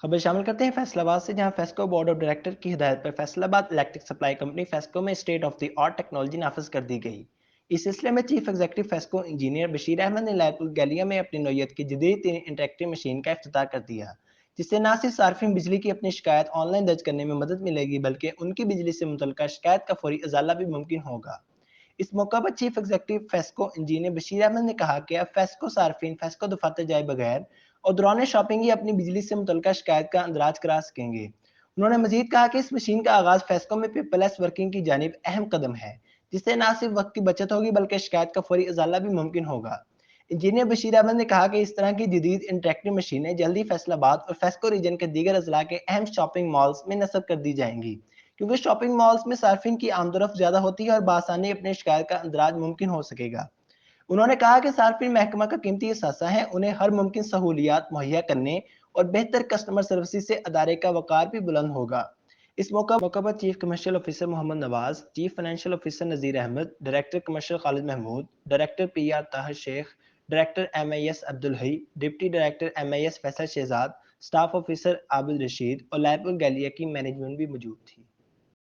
खबर शामिल करते हैं फैसलाबाद से, जहां फेस्को बोर्ड ऑफ डायरेक्टर की हिदायत पर Faisalabad electric supply company FESCO में state of the art technology नाफिज कर दी गई। इस सिलसिले में chief executive FESCO engineer Bashir Ahmad ने लायपुर गैलिया में अपनी नौयत की जदीद इंटरेक्टिव मशीन का इफ्तिताह कर दिया, जिससे न सिर्फ सार्फिन बिजली की अपनी शिकायत ऑनलाइन दर्ज करने में मदद मिलेगी, बल्कि उनकी बिजली से मुतल्लिका शिकायत का फौरी अजाला भी मुमकिन होगा। इस मौका पर chief executive FESCO engineer Bashir Ahmad ने कहा कि अब फेस्को सार्फिन फेस्को दफातर जाए बगैर और दौरान शॉपिंग ही अपनी बिजली से मुतल्लिका शिकायत का अंदराज करा सकेंगे। उन्होंने मजीद कहा कि इस मशीन का आगाज फेस्को में पेपरलेस वर्किंग की जानिब अहम कदम है, जिससे न सिर्फ वक्त की बचत होगी बल्कि शिकायत का फौरी अजाला भी मुमकिन होगा। इंजीनियर बशीर अहमद ने कहा कि इस तरह की जदीद इंटरेक्टिव मशीनें जल्दी फैसलाबाद और फेस्को रीजन के दीगर अजला के अहम शॉपिंग मॉल्स में नस्ब कर दी जाएंगी, क्योंकि शॉपिंग मॉल्स में सार्फिन की आमदोरफ्त ज्यादा होती है और बआसानी अपनी शिकायत का अंदराज मुमकिन हो सकेगा। उन्होंने कहा कि सार्फिन महकमा का कीमती असासा है, उन्हें हर मुमकिन सहूलियात मुहैया करने और बेहतर कस्टमर सर्विस से अदारे का वकार भी बुलंद होगा। इस मौका पर chief commercial officer Mohammad Nawaz, chief financial officer Nazir Ahmad, director commercial Khalid Mahmood, director PR Tahir Sheikh, director MIS Abdul Hai, deputy director MIS Faisal Shahzad, staff officer Abid Rashid और लायपुर गैलिया की मैनेजमेंट भी मौजूद थी।